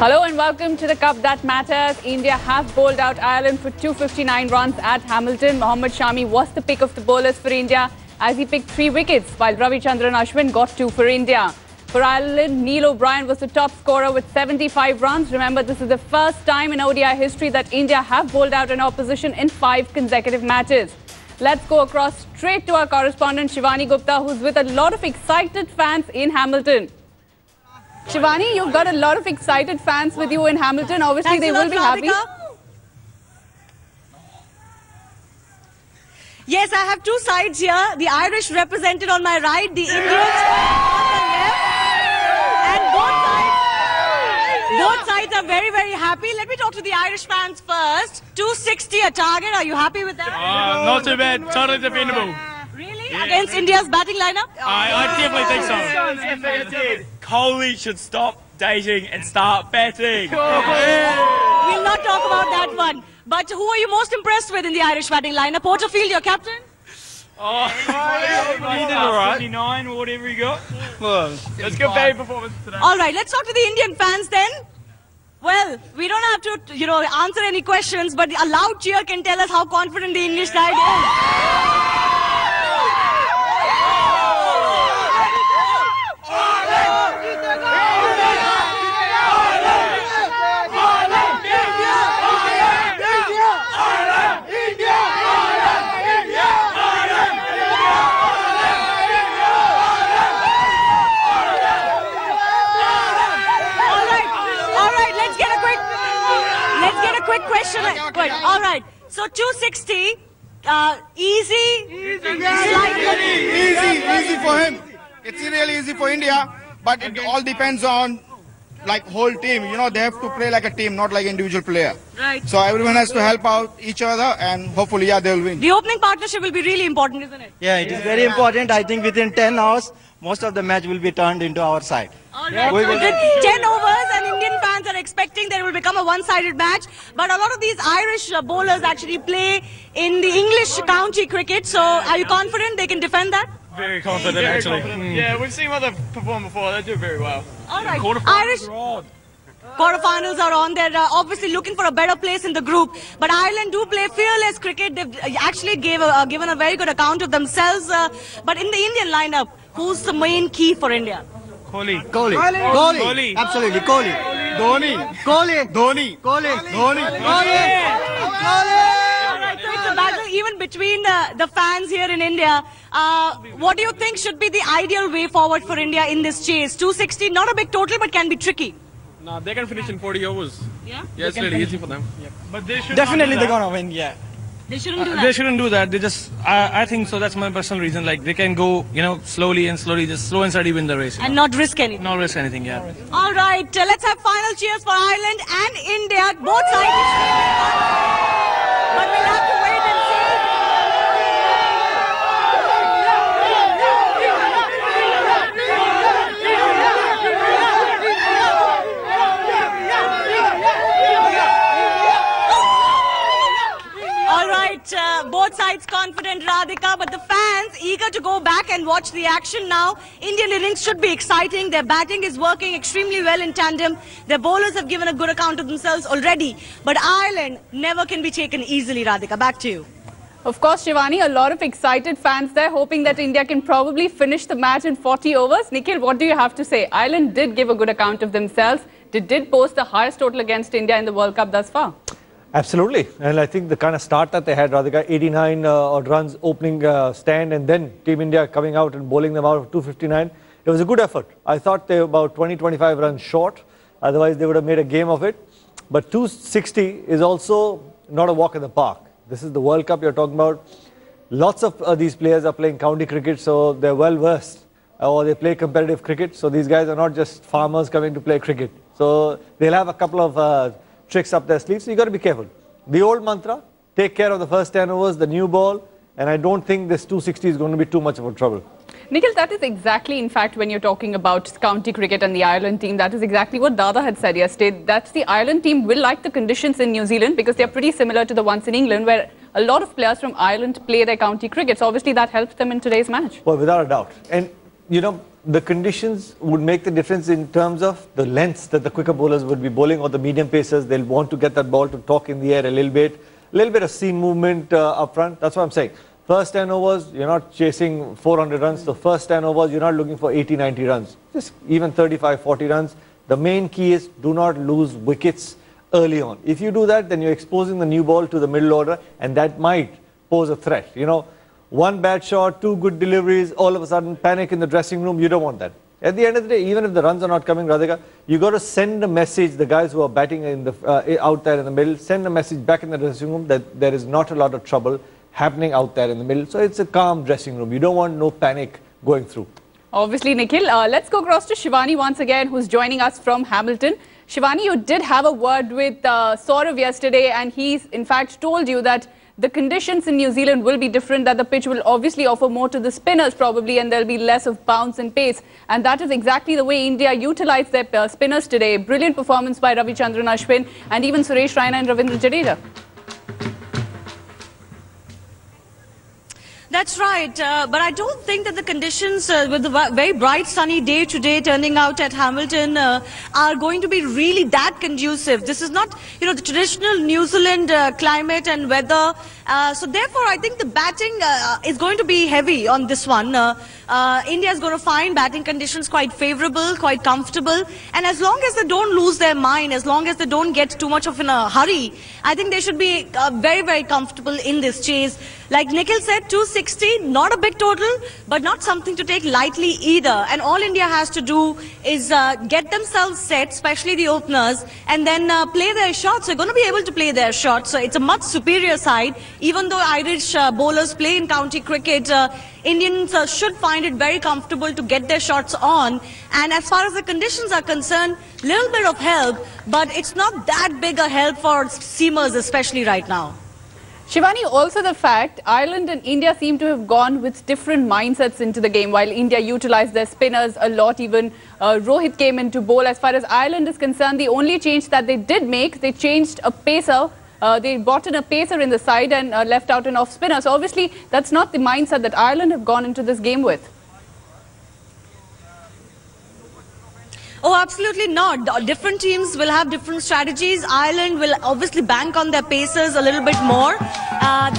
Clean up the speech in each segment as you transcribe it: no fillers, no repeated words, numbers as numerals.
Hello and welcome to the Cup That Matters. India have bowled out Ireland for 259 runs at Hamilton. Mohammad Shami was the pick of the bowlers for India as he picked 3 wickets, while Ravichandran Ashwin got 2 for India. For Ireland, Neil O'Brien was the top scorer with 75 runs. Remember, this is the first time in ODI history that India have bowled out an opposition in 5 consecutive matches. Let's go across straight to our correspondent Shivani Gupta, who's with a lot of excited fans in Hamilton. Shivani, you've got a lot of excited fans with you in Hamilton. Obviously, they will be happy. Yes, I have 2 sides here. The Irish represented on my right, the Indians on the left. And both sides are very, very happy. Let me talk to the Irish fans first. 260 a target. Are you happy with that? Not too bad. Totally defendable. Really? Yeah. Against India's batting lineup? I definitely think so. Kohli should stop dating and start batting. We'll not talk about that one. But who are you most impressed with in the Irish batting lineup? Porterfield, your captain? Oh, he did all right. 59 or whatever he got. Well, let's go batting performance today. All right, let's talk to the Indian fans then. Well, we don't have to, answer any questions, but a loud cheer can tell us how confident the English side is. Quick question. All right. So 260, easy for him. It's really easy for India, but it all depends on whole team. They have to play like a team, not like individual player. Right. So everyone has to help out each other, and hopefully, they will win. The opening partnership will be really important, isn't it? Yeah, it is very important. I think within 10 hours, most of the match will be turned into our side. All right. So 10 overs and Indian fans are expecting that it will become a one-sided match. But a lot of these Irish bowlers actually play in the English county cricket. So are you confident they can defend that? Very confident, actually. Yeah, we've seen what they've performed before. They do very well. All right. Irish quarterfinals are on. They're obviously looking for a better place in the group. But Ireland do play fearless cricket. They've actually given a very good account of themselves. But in the Indian lineup, who's the main key for India? Kohli. Absolutely, Kohli. Dhoni. So it's a battle even between the fans here in India. What do you think should be the ideal way forward for India in this chase? 260, not a big total, but can be tricky. No, they can finish in 40 overs. Yeah? Yeah, it's really easy for them. Yep. But they should Definitely they're going to win, yeah. They shouldn't do that. They shouldn't do that. They just, I think so. That's my personal reason. Like they can go, slowly, just slow and steady win the race. And not risk anything. Not risk anything, yeah. All right, let's have final cheers for Ireland and India. Both sides extremely fun. But we'll have to wait and see. Both sides confident, Radhika, but the fans eager to go back and watch the action now. Indian innings should be exciting. Their batting is working extremely well in tandem. Their bowlers have given a good account of themselves already. But Ireland never can be taken easily, Radhika. Back to you. Of course, Shivani, a lot of excited fans there hoping that India can probably finish the match in 40 overs. Nikhil, what do you have to say? Ireland did give a good account of themselves. They did post the highest total against India in the World Cup thus far. Absolutely, and I think the kind of start that they had, Radhika, 89 odd runs opening stand, and then Team India coming out and bowling them out of 259. It was a good effort. I thought they were about 20-25 runs short, otherwise they would have made a game of it. But 260 is also not a walk in the park. This is the World Cup you're talking about. Lots of these players are playing county cricket, so they're well versed, or they play competitive cricket. So these guys are not just farmers coming to play cricket. So they'll have a couple of tricks up their sleeves, so you got to be careful. The old mantra, take care of the first 10 overs, the new ball, and I don't think this 260 is going to be too much of a trouble. Nikhil, that is exactly, in fact, when you're talking about county cricket and the Ireland team, that is exactly what Dada had said yesterday. That's the Ireland team will like the conditions in New Zealand because they're pretty similar to the ones in England, where a lot of players from Ireland play their county cricket. So obviously that helps them in today's match. Well, without a doubt. And, the conditions would make the difference in terms of the lengths that the quicker bowlers would be bowling, or the medium pacers. They'll want to get that ball to talk in the air a little bit of seam movement up front. That's what I'm saying. First 10 overs, you're not chasing 400 runs. The first 10 overs, you're not looking for 80, 90 runs. Just even 35, 40 runs. The main key is do not lose wickets early on. If you do that, then you're exposing the new ball to the middle order, and that might pose a threat. You know, one bad shot, two good deliveries, all of a sudden panic in the dressing room. You don't want that. At the end of the day, even if the runs are not coming, Radhika, you got to send a message, the guys who are batting in the out there in the middle, send a message back in the dressing room that there is not a lot of trouble happening out there in the middle. So it's a calm dressing room. You don't want no panic going through. Obviously, Nikhil. Let's go across to Shivani once again, who's joining us from Hamilton. Shivani, you did have a word with Saurav yesterday, and he's in fact told you that the conditions in New Zealand will be different, that the pitch will obviously offer more to the spinners probably, and there'll be less of bounce and pace. And that is exactly the way India utilized their spinners today. Brilliant performance by Ravichandran Ashwin and even Suresh Raina and Ravindra Jadeja. That's right, but I don't think that the conditions with the very bright sunny day today turning out at Hamilton are going to be really that conducive. This is not, you know, the traditional New Zealand climate and weather. So therefore, I think the batting is going to be heavy on this one. India is going to find batting conditions quite favorable, quite comfortable. And as long as they don't lose their mind, as long as they don't get too much of in a hurry, I think they should be very, very comfortable in this chase. Like Nikhil said, 260, not a big total, but not something to take lightly either. And all India has to do is get themselves set, especially the openers, and then play their shots. They're going to be able to play their shots. So it's a much superior side. Even though Irish bowlers play in county cricket, Indians should find it very comfortable to get their shots on. And as far as the conditions are concerned, little bit of help, but it's not that big a help for seamers, especially right now. Shivani, also the fact Ireland and India seem to have gone with different mindsets into the game. While India utilized their spinners a lot, even Rohit came into bowl. As far as Ireland is concerned, the only change that they did make, they changed a pacer. They brought in a pacer in the side and left out an off spinner. So obviously, that's not the mindset that Ireland have gone into this game with. Oh, absolutely not. Different teams will have different strategies. Ireland will obviously bank on their pacers a little bit more.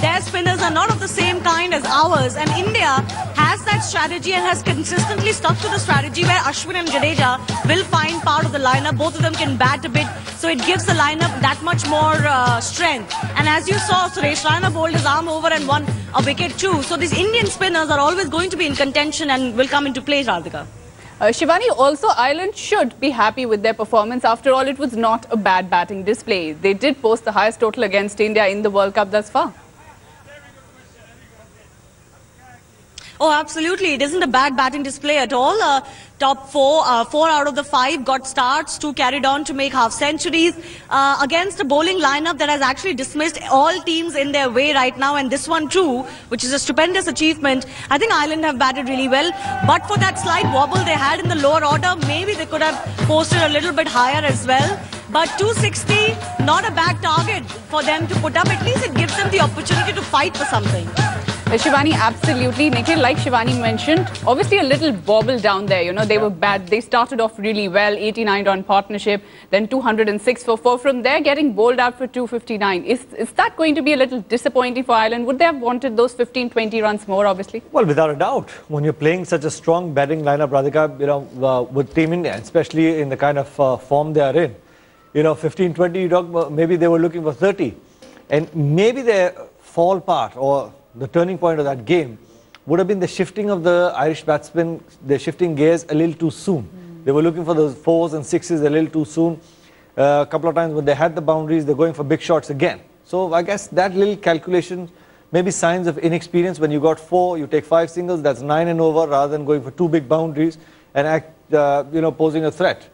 Their spinners are not of the same kind as ours. And India has that strategy and has consistently stuck to the strategy where Ashwin and Jadeja will find part of the lineup. Both of them can bat a bit. So it gives the lineup that much more strength. And as you saw, Suresh Raina bowled his arm over and won a wicket too. So these Indian spinners are always going to be in contention and will come into play, Radhika. Shivani, also Ireland should be happy with their performance. After all, it was not a bad batting display. They did post the highest total against India in the World Cup thus far. Oh, absolutely. It isn't a bad batting display at all. Top four out of the 5 got starts, 2 carried on to make half centuries against a bowling lineup that has actually dismissed all teams in their way right now, and this one too, which is a stupendous achievement. I think Ireland have batted really well, but for that slight wobble they had in the lower order, maybe they could have posted a little bit higher as well. But 260, not a bad target for them to put up. At least it gives them the opportunity to fight for something. Shivani, absolutely. Nikhil, like Shivani mentioned, obviously a little bobble down there. You know, they were bad. They started off really well, 89-run partnership, then 206 for 4. From there, getting bowled out for 259. Is that going to be a little disappointing for Ireland? Would they have wanted those 15, 20 runs more, obviously? Well, without a doubt. When you're playing such a strong batting lineup, Radhika, you know, with Team India, especially in the kind of form they are in, you know, 15, 20, you talk, maybe they were looking for 30. And maybe their fall part or the turning point of that game would have been the shifting of the Irish batsmen, the shifting gears a little too soon. They were looking for those 4s and 6s a little too soon. A couple of times when they had the boundaries, they're going for big shots again. So I guess that little calculation, maybe signs of inexperience. When you got 4, you take 5 singles, that's 9 and over, rather than going for 2 big boundaries and act, you know, posing a threat.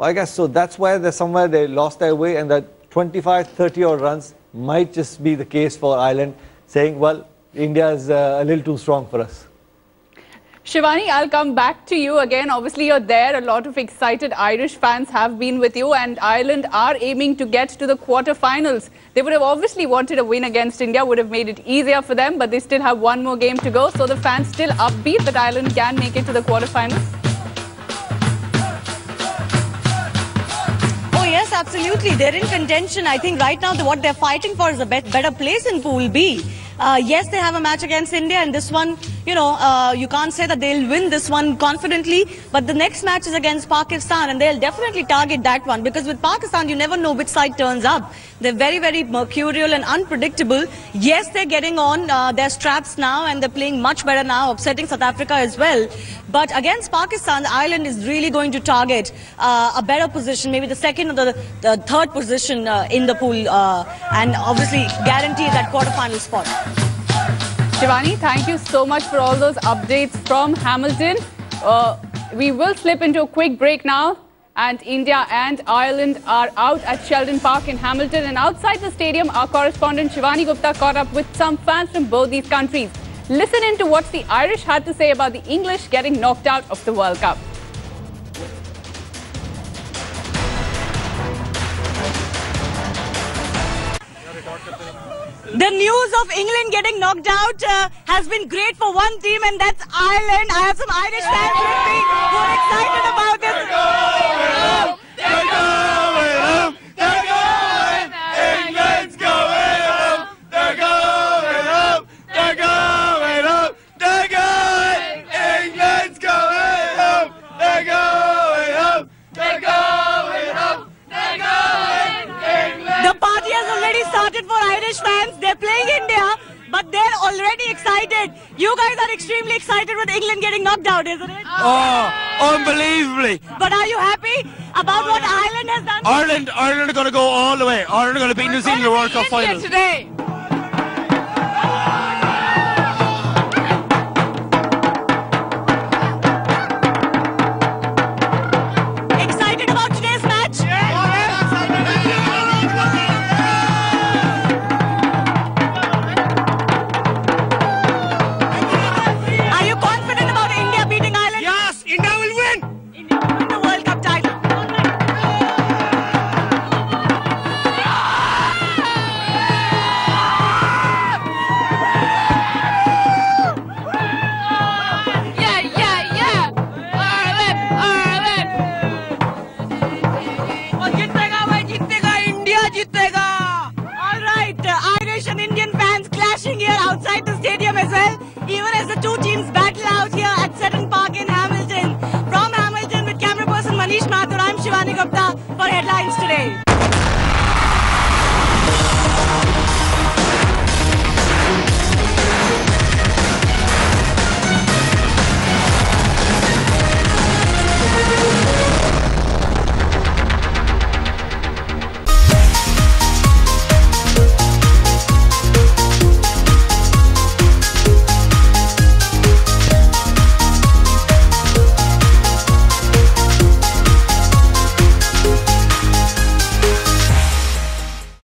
I guess so. That's why somewhere they lost their way, and that 25, 30 odd runs might just be the case for Ireland, saying, well, India is a little too strong for us. Shivani, I'll come back to you again. Obviously, you're there. A lot of excited Irish fans have been with you, and Ireland are aiming to get to the quarterfinals. They would have obviously wanted a win against India, would have made it easier for them, but they still have one more game to go. So the fans still upbeat that Ireland can make it to the quarterfinals. absolutely. They're in contention. I think right now what they're fighting for is a better place in Pool B. Yes, they have a match against India, and this one, you know, you can't say that they'll win this one confidently, but the next match is against Pakistan, and they'll definitely target that one, because with Pakistan, you never know which side turns up. They're very, very mercurial and unpredictable. Yes, they're getting on their straps now, and they're playing much better now, upsetting South Africa as well. But against Pakistan, Ireland is really going to target a better position, maybe the second or the third position in the pool, and obviously guarantee that quarterfinal spot. Shivani, thank you so much for all those updates from Hamilton. We will slip into a quick break now. And India and Ireland are out at Sheldon Park in Hamilton. And outside the stadium, our correspondent Shivani Gupta caught up with some fans from both these countries. Listen in to what the Irish had to say about the English getting knocked out of the World Cup. The news of England getting knocked out has been great for one team, and that's Ireland. I have some Irish fans with me who are excited about this. They're going home! They're going! England's going home! They're going home! They're going home! They're going! England's going home! They're going home! They're going home! They're going! England! The party has already started for Irish fans. They're playing India, but they're already excited. You guys are extremely excited with England getting knocked out, isn't it? Oh, unbelievably. But are you happy about what Ireland has done? Ireland are going to go all the way. Ireland are going to beat New Zealand in the World Cup final. Today. Excited about today's match? Are you confident about India beating Ireland? Yes, India will win. India will win the World Cup title. All right, Irish and Indian fans clashing here outside the stadium as well, even as the two teams battle out here at Sheldon Park in Hamilton. From Hamilton with camera person Manish Mathur, I'm Shivani Gupta for Headlines Today.